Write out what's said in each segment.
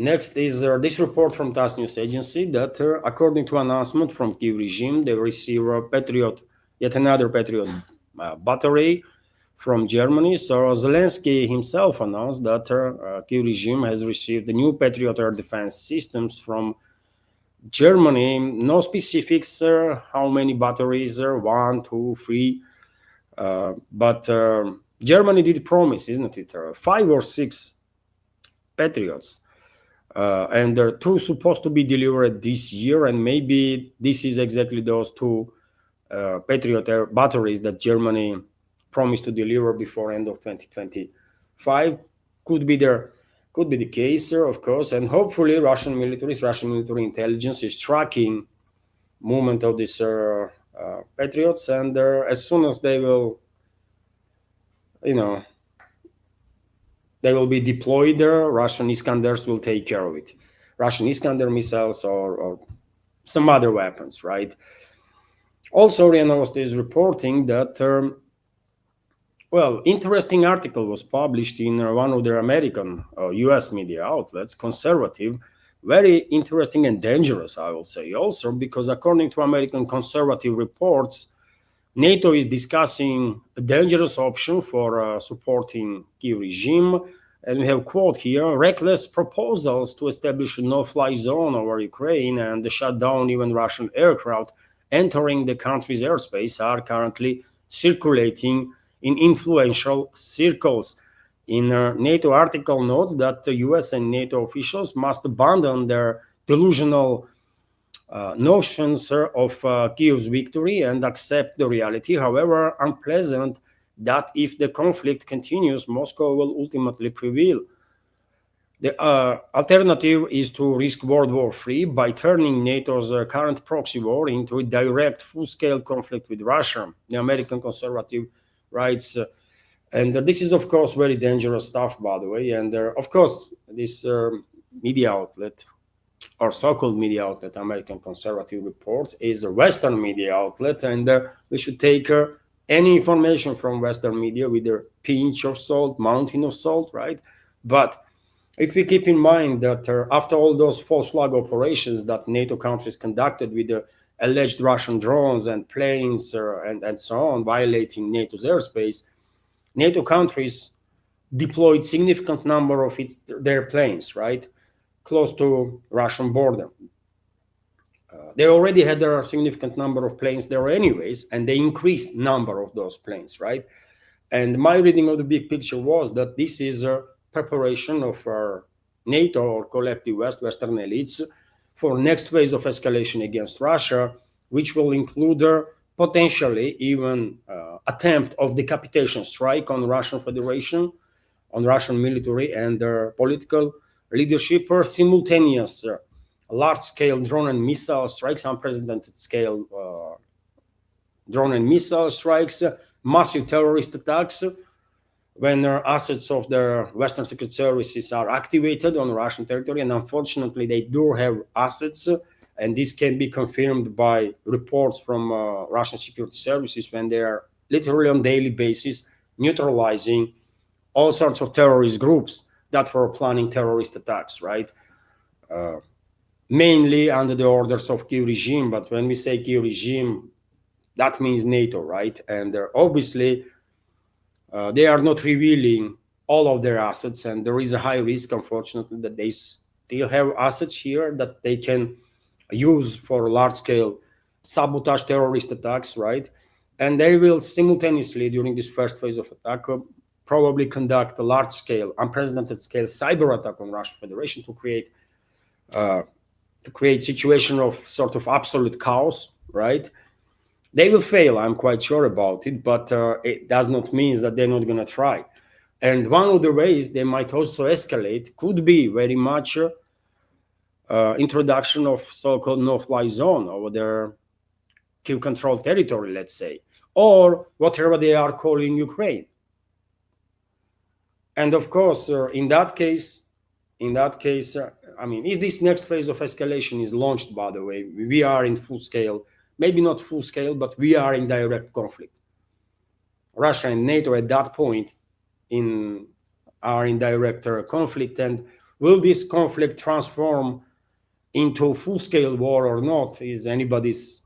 Next is this report from TASS News Agency that, according to announcement from Kyiv regime, they receive a Patriot, yet another Patriot battery from Germany. So Zelensky himself announced that Kyiv regime has received the new Patriot air defense systems from Germany. No specifics, how many batteries, 1, 2, 3, but Germany did promise, isn't it? 5 or 6 Patriots. And there are 2 supposed to be delivered this year, and maybe this is exactly those 2 Patriot air batteries that Germany promised to deliver before end of 2025. Could be the case, of course, and hopefully Russian military intelligence is tracking movement of these Patriots, and as soon as they will, they will be deployed there, Russian Iskanders will take care of it. Russian Iskander missiles or some other weapons, right? Also, RIA Novosti is reporting that, interesting article was published in one of their American US media outlets, conservative, very interesting and dangerous, I will say also, because according to American conservative reports, NATO is discussing a dangerous option for supporting Kyiv regime. And we have quote here, reckless proposals to establish a no-fly zone over Ukraine and shut down even Russian aircraft entering the country's airspace are currently circulating in influential circles. In NATO article notes that the US and NATO officials must abandon their delusional notions of Kyiv's victory and accept the reality, however unpleasant, that if the conflict continues, Moscow will ultimately prevail. The alternative is to risk World War III by turning NATO's current proxy war into a direct full-scale conflict with Russia. The American conservative writes, and this is, of course, very dangerous stuff, by the way. And of course, this media outlet, or so-called media outlet, American Conservative Reports, is a Western media outlet, and we should take any information from Western media with a pinch of salt, mountain of salt, right? But if we keep in mind that after all those false flag operations that NATO countries conducted with the alleged Russian drones and planes and so on, violating NATO's airspace, NATO countries deployed significant number of their planes, right, close to Russian border. They already had a significant number of planes there anyways, and they increased number of those planes, right? And my reading of the big picture was that this is a preparation of NATO or collective Western elites for next phase of escalation against Russia, which will include potentially even attempt of decapitation strike on Russian Federation, on Russian military and their political leadership, or simultaneous large-scale drone and missile strikes, unprecedented scale drone and missile strikes, massive terrorist attacks, when assets of the Western Secret Services are activated on Russian territory. And unfortunately, they do have assets, and this can be confirmed by reports from Russian security services when they are literally on daily basis neutralizing all sorts of terrorist groups that were planning terrorist attacks, right? Mainly under the orders of Kyiv regime. But when we say Kyiv regime, that means NATO, right? And obviously, they are not revealing all of their assets, and there is a high risk, unfortunately, that they still have assets here that they can use for large-scale sabotage terrorist attacks, right? And they will simultaneously, during this first phase of attack, probably conduct a large-scale, unprecedented scale cyber attack on Russian Federation to create situation of sort of absolute chaos, right? They will fail, I'm quite sure about it, but it does not mean that they're not going to try. And one of the ways they might also escalate could be very much introduction of so-called no-fly zone over their Kyiv-controlled territory, let's say, or whatever they are calling Ukraine. And of course, in that case, I mean, if this next phase of escalation is launched, by the way, we are in full scale, maybe not full scale, but we are in direct conflict. Russia and NATO at that point are in direct conflict, and Will this conflict transform into full-scale war or not is anybody's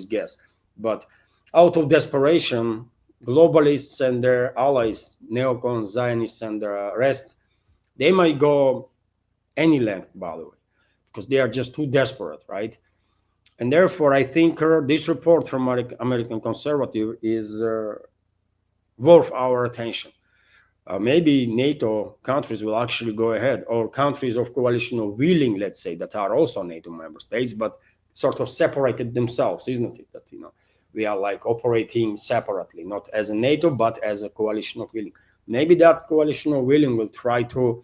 guess. But out of desperation, globalists and their allies, neocons, Zionists, and the rest, they might go any length, by the way, because they are just too desperate, right? And therefore, I think this report from American Conservative is worth our attention. Maybe NATO countries will actually go ahead, or countries of coalition of willing, let's say, that are also NATO member states, but sort of separated themselves, isn't it? That we are like operating separately, not as a NATO, but as a coalition of willing. Maybe that coalition of willing will try to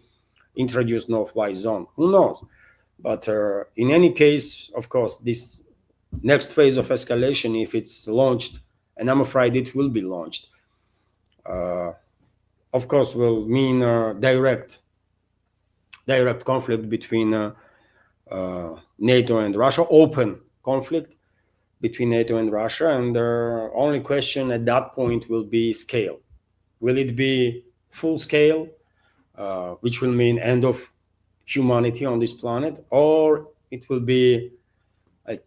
introduce no-fly zone. Who knows? But in any case, of course, this next phase of escalation, if it's launched, and I'm afraid it will be launched, of course, will mean direct conflict between NATO and Russia, open conflict between NATO and Russia, and the only question at that point will be scale. Will it be full scale, which will mean end of humanity on this planet, or it will be like,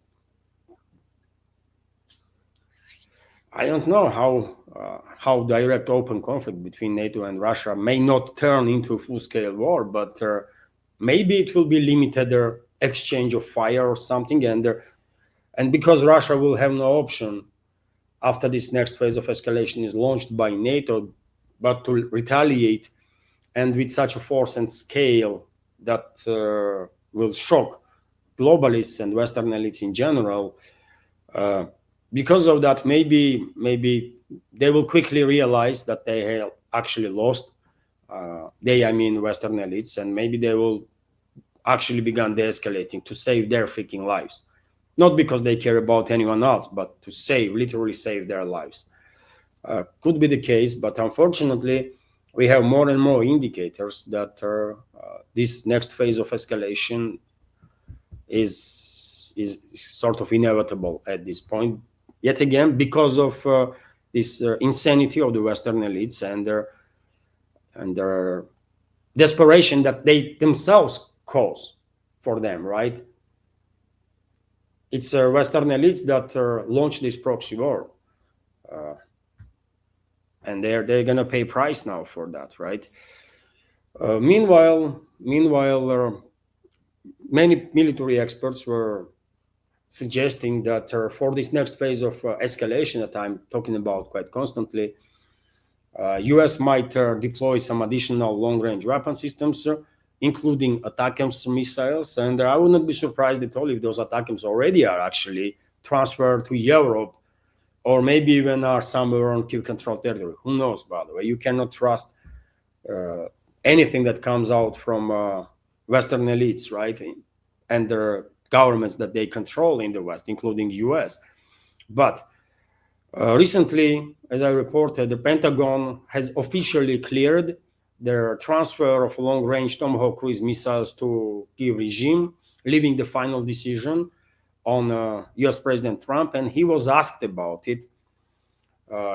I don't know how direct open conflict between NATO and Russia may not turn into a full-scale war, but maybe it will be limited exchange of fire or something, and because Russia will have no option after this next phase of escalation is launched by NATO, but to retaliate, and with such a force and scale that will shock globalists and Western elites in general. Because of that, maybe they will quickly realize that they have actually lost. I mean Western elites, and maybe they will actually begin de-escalating to save their freaking lives. Not because they care about anyone else, but to literally save their lives. Could be the case, but unfortunately, we have more and more indicators that this next phase of escalation is sort of inevitable at this point. Yet again, because of this insanity of the Western elites and their desperation that they themselves cause for them, right? It's Western elites that launched this proxy war. And they're going to pay price now for that, right? Meanwhile, many military experts were suggesting that for this next phase of escalation that I'm talking about quite constantly, US might deploy some additional long-range weapon systems, including ATACMS missiles, and I would not be surprised at all if those ATACMS already are actually transferred to Europe, or maybe even are somewhere on Kiev-controlled territory. Who knows, by the way? You cannot trust anything that comes out from Western elites, right? And their governments that they control in the West, including the US. But recently, as I reported, the Pentagon has officially cleared their transfer of long-range Tomahawk cruise missiles to Kiev regime, leaving the final decision on US President Trump, and he was asked about it,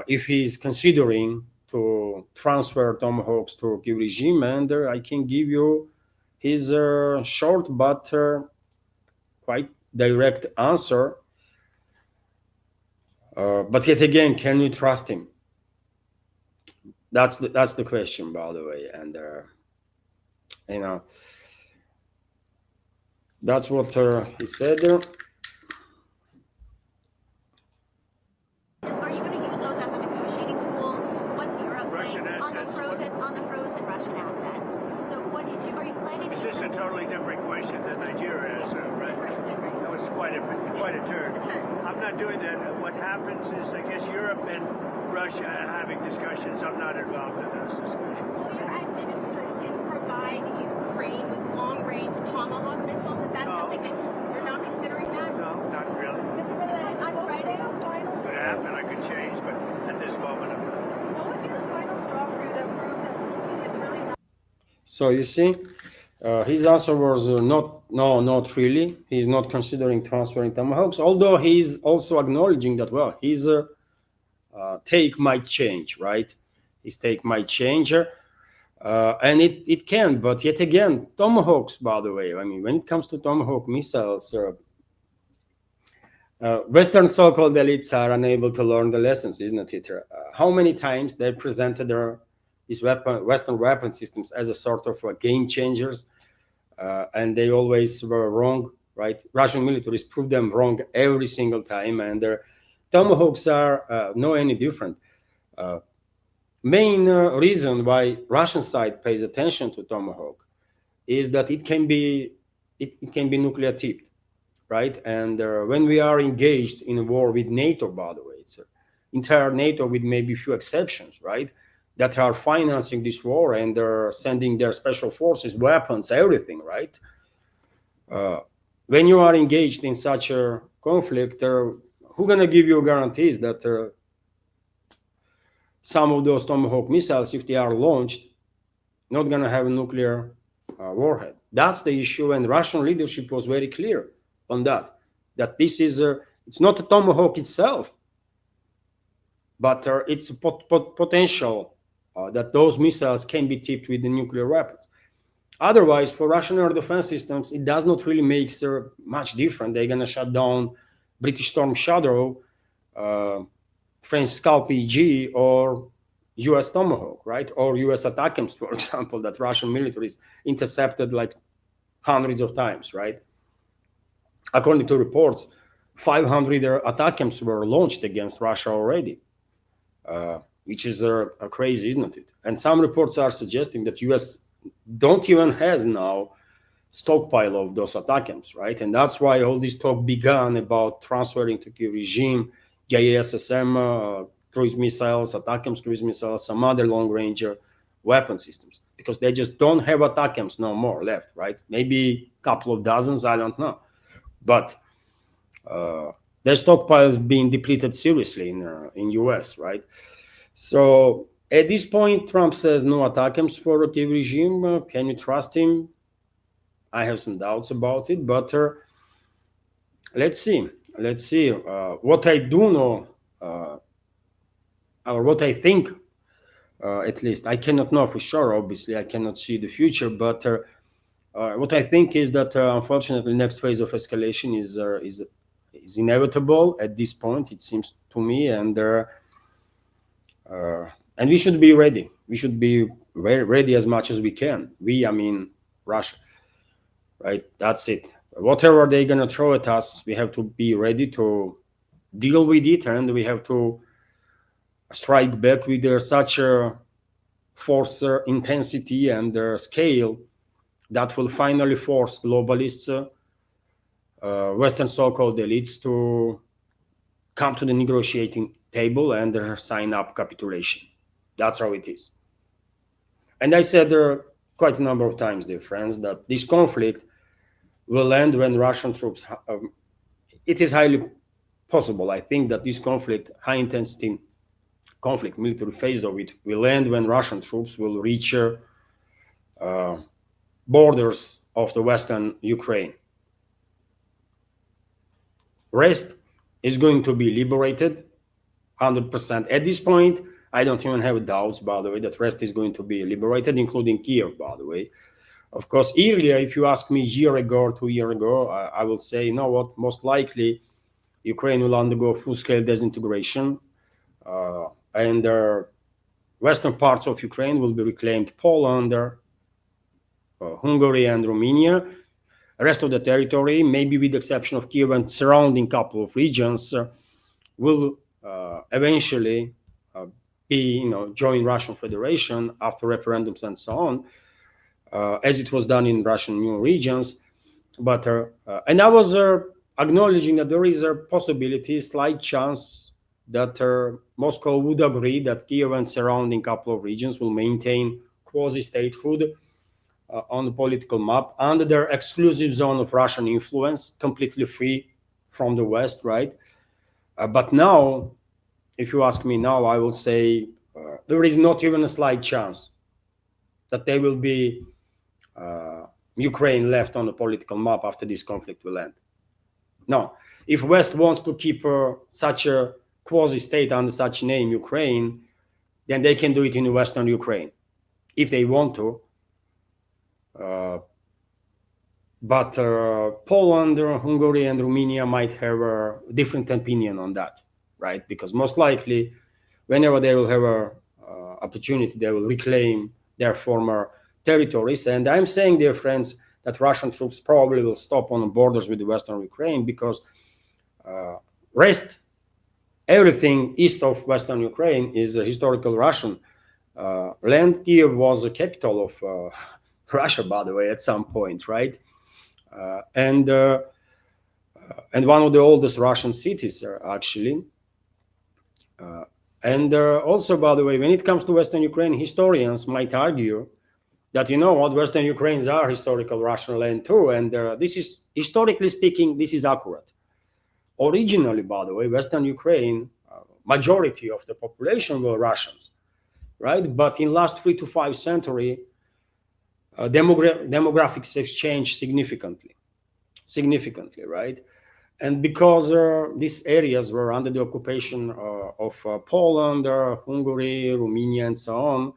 if he's considering to transfer Tomahawks to Kiev regime, and I can give you his short but quite direct answer. But yet again, can you trust him? That's the question, by the way, and that's what he said there. Are you going to use those as a negotiating tool? What's Europe saying on the frozen Russian assets? So are you planning? Is this a totally different question than Nigeria is, right? Different. That was quite a turn. I'm not doing that. What happens is, I guess Europe and Russia are having discussions. I'm not involved in those discussions. Will your administration provide Ukraine with long-range Tomahawk missiles? Is that something that you're not considering that? No, not really. Could happen. I could change, but at this moment, I'm not. What would be the final straw for you that prove that Putin is really not? So you see, his answer was not really. He's not considering transferring Tomahawks, although he's also acknowledging that, well, his take might change, right? His take might change. And it can, but yet again, tomahawks, by the way, I mean, when it comes to tomahawk missiles, Western so-called elites are unable to learn the lessons, isn't it? How many times they presented these Western weapon systems as a sort of game changers, and they always were wrong, right? Russian militaries proved them wrong every single time, and their tomahawks are no any different. Main reason why Russian side pays attention to tomahawk is that it can be nuclear tipped, right? And when we are engaged in a war with NATO, by the way, it's entire NATO with maybe a few exceptions, right, that are financing this war and they're sending their special forces, weapons, everything, right? When you are engaged in such a conflict, who gonna give you guarantees that some of those Tomahawk missiles, if they are launched, not gonna have a nuclear warhead? That's the issue, and Russian leadership was very clear on that. That this is it's not a Tomahawk itself, but it's a potential that those missiles can be tipped with the nuclear weapons. Otherwise, for Russian air defense systems, it does not really make much difference. They're gonna shut down British Storm Shadow, French Scalp EG, or US Tomahawk, right? Or US ATACMS, for example, that Russian militaries intercepted like hundreds of times, right? According to reports, 500 ATACMS were launched against Russia already, which is crazy, isn't it? And some reports are suggesting that US don't even has now stockpile of those ATACMS, right? And that's why all this talk began about transferring to Kiev regime, JASSM, cruise missiles, ATACMS cruise missiles, some other long-range weapon systems, because they just don't have ATACMS no more left, right? Maybe a couple of dozens, I don't know. But their stockpile is being depleted seriously in US, right? So at this point, Trump says no ATACMS for the Kiev regime. Can you trust him? I have some doubts about it, but let's see. Let's see. What I do know, or what I think, at least, I cannot know for sure. Obviously, I cannot see the future, but what I think is that unfortunately, next phase of escalation is inevitable at this point. It seems to me, and we should be ready. We should be very ready as much as we can. I mean Russia, right? That's it. Whatever they're gonna throw at us, we have to be ready to deal with it, and we have to strike back with such a force, intensity, and scale that will finally force globalists, Western so-called elites, to come to the negotiating table and sign up capitulation. That's how it is. And I said quite a number of times, dear friends, that this conflict will end when Russian troops, it is highly possible, I think, that this conflict, high-intensity conflict, military phase of it, will end when Russian troops will reach borders of the Western Ukraine. Rest is going to be liberated 100%. At this point, I don't even have doubts, by the way, that rest is going to be liberated, including Kiev, by the way. Of course, earlier, if you ask me a year ago or 2 years ago, I will say, you know what, most likely Ukraine will undergo full-scale disintegration, and western parts of Ukraine will be reclaimed. Poland, Hungary, and Romania. The rest of the territory, maybe with the exception of Kiev and surrounding couple of regions, will eventually join Russian Federation after referendums and so on, as it was done in Russian new regions. But and I was acknowledging that there is a possibility, slight chance, that Moscow would agree that Kiev and surrounding couple of regions will maintain quasi-statehood on the political map under their exclusive zone of Russian influence, completely free from the West, right? But now, if you ask me now, I will say there is not even a slight chance that there will be Ukraine left on the political map after this conflict will end. No, if West wants to keep such a quasi-state under such name, Ukraine, then they can do it in Western Ukraine. if they want to. But Poland, Hungary, and Romania might have a different opinion on that, right? Because most likely, whenever they will have a opportunity, they will reclaim their former territories. And I'm saying, dear friends, that Russian troops probably will stop on the borders with the Western Ukraine, because everything east of Western Ukraine is a historical Russian land. Kiev was the capital of Russia, by the way, at some point, right? And one of the oldest Russian cities, actually. And also, by the way, when it comes to Western Ukraine, historians might argue that, you know what, Western Ukraines are historical Russian land too. And this is, historically speaking, this is accurate. Originally, by the way, Western Ukraine, majority of the population were Russians, right? But in last 3 to 5 centuries, demographics have changed significantly, right? And because these areas were under the occupation of Poland, Hungary, Romania, and so on,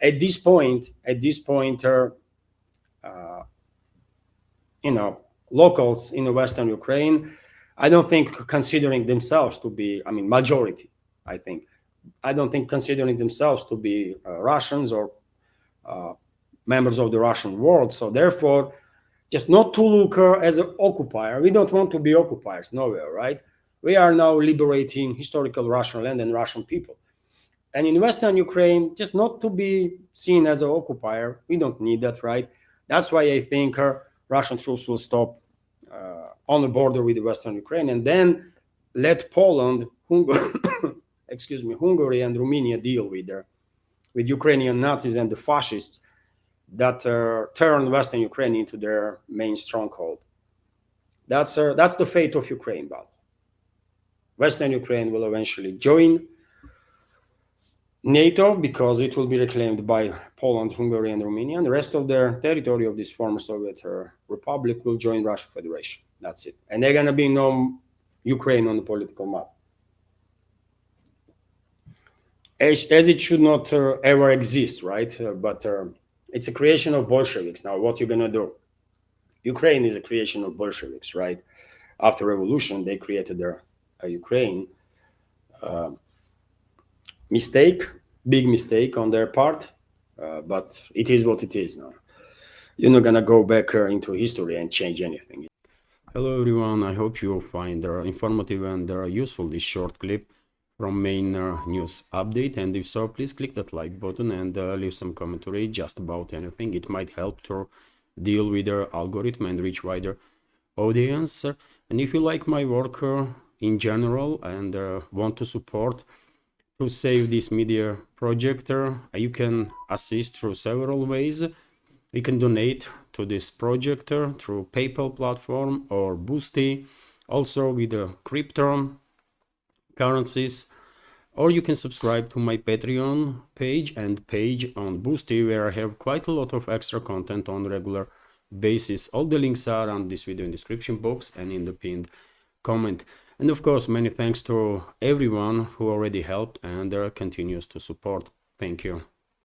at this point, locals in Western Ukraine, I don't think considering themselves to be, majority, I don't think considering themselves to be Russians or members of the Russian world. So therefore, just not to look as an occupier. We don't want to be occupiers nowhere, right? We are now liberating historical Russian land and Russian people. And in Western Ukraine, just not to be seen as an occupier. We don't need that, right? That's why I think Russian troops will stop on the border with the Western Ukraine, and then let Poland, Hungary and Romania deal with Ukrainian Nazis and the fascists that turn Western Ukraine into their main stronghold. That's the fate of Ukraine, but Western Ukraine will eventually join NATO because it will be reclaimed by Poland, Hungary, and Romania, and the rest of their territory of this former Soviet republic will join Russian Federation. That's it. And they're gonna be no Ukraine on the political map. As it should not ever exist, right? But it's a creation of Bolsheviks. Now, what you're gonna do? Ukraine is a creation of Bolsheviks, right? After revolution, they created their Ukraine. Big mistake on their part, but it is what it is now. You're not gonna go back into history and change anything. Hello everyone, I hope you find informative and useful this short clip from main news update, and if so, please click that like button and leave some commentary just about anything. It might help to deal with the algorithm and reach wider audience. And if you like my work in general and want to support to save this media project, you can assist through several ways. You can donate to this project through PayPal platform or Boosty, also with the crypto currencies, or you can subscribe to my Patreon page and page on Boosty, where I have quite a lot of extra content on regular basis. All the links are on this video in description box and in the pinned comment. And of course, many thanks to everyone who already helped and continues to support. Thank you.